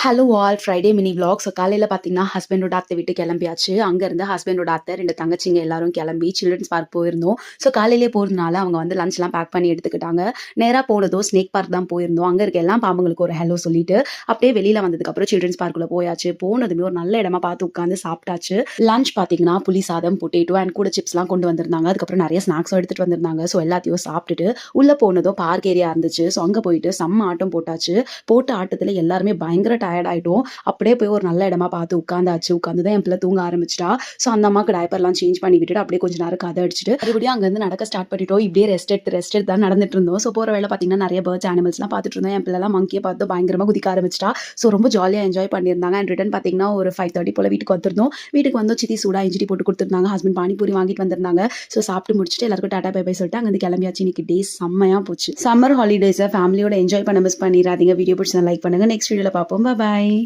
Hello all Friday mini vlog. So காலையில் பார்த்தீங்கன்னா ஹஸ்பண்டோட அத்தை வீட்டு கிளம்பியாச்சு. அங்கேருந்து ஹஸ்பண்டோட அத்தை 2 தங்கச்சிங்க எல்லாரும் கிளம்பி சில்ட்ரன்ஸ் பார்க் போயிருந்தோம். ஸோ காலையிலேயே போகிறதுனால அவங்க வந்து லஞ்ச்லாம் பேக் பண்ணி எடுத்துக்கிட்டாங்க. நேராக போனதும் ஸ்னேக் பார்க் தான் போயிருந்தோம். அங்கே இருக்க எல்லா பாம்புங்களுக்கு ஒரு ஹலோ சொல்லிட்டு அப்படியே வெளியில் வந்ததுக்கப்புறம் சில்ட்ரன்ஸ் பார்க்குள்ளே போயாச்சு. போனதுமே ஒரு நல்ல இடமா பார்த்து உட்காந்து சாப்பிட்டாச்சு. லஞ்ச் பார்த்தீங்கன்னா புளி சாதம், பொட்டேட்டோ அண்ட் கூட சிப்ஸ்லாம் கொண்டு வந்திருந்தாங்க. அதுக்கப்புறம் நிறைய ஸ்நாக்ஸும் எடுத்துகிட்டு வந்திருந்தாங்க. ஸோ எல்லாத்தையும் சாப்பிட்டுட்டு உள்ளே போனதும் பார்க் ஏரியா இருந்துச்சு. ஸோ அங்கே போயிட்டு செம்ம ஆட்டம் போட்டாச்சு. போட்ட ஆட்டத்தில் எல்லாருமே பயங்கர டயர்ட் ஆகிட்டோம். அப்படியே போய் ஒரு நல்ல இடமா பார்த்து உட்காந்தாச்சு. உட்காந்து தான் என் பிள்ளை தூங்க ஆரம்பிச்சிட்டா. ஸோ அந்த அம்மாவுக்கு டைப்பர்லாம் சேஞ்ச் பண்ணி விட்டுட்டு அப்படியே கொஞ்சம் நேரம் கதை அடிச்சுட்டு மறுபடியும் அங்கேருந்து நடக்க ஸ்டார்ட் பண்ணிட்டோம். இப்படியே ரெஸ்ட் எடுத்து தான் நடந்துட்டு இருந்தோம். ஸோ போகிற வேலை பார்த்தீங்கன்னா நிறைய பேர்ட்ஸ் அனிமல்ஸ்லாம் பார்த்துட்டு இருந்தோம். என் பிள்ளைலாம் மங்கியை பார்த்து பயங்கரமாக குதிக்க ஆரம்பிச்சிட்டா. ஸோ ரொம்ப ஜாலியாக என்ஜாய் பண்ணியிருந்தாங்க. அண்ட் ரிட்டன் பார்த்தீங்கன்னா ஒரு 5:30 போல் வீட்டுக்கு வந்திருந்தோம். வீட்டுக்கு வந்து சித்தி சூடாக இஞ்சி போட்டு கொடுத்துருந்தாங்க. ஹஸ்பண்ட் பானிபூரி வாங்கிட்டு வந்திருந்தாங்க. ஸோ சாப்பிட்டு முடிச்சுட்டு எல்லாருக்கும் டாடா பை பை சொல்லிட்டு அங்கேருந்து கிளம்பியாச்சு. இன்னைக்கு டே செம்மையாக போச்சு. சம்மர் ஹாலிடேஸை ஃபேமிலியோட என்ஜாய் பண்ண மிஸ் பண்ணிடாதீங்க. வீடியோ பிடிச்சா லைக் பண்ணுங்க. நெக்ஸ்ட் வீடியோவில் பார்ப்போம். பாய்.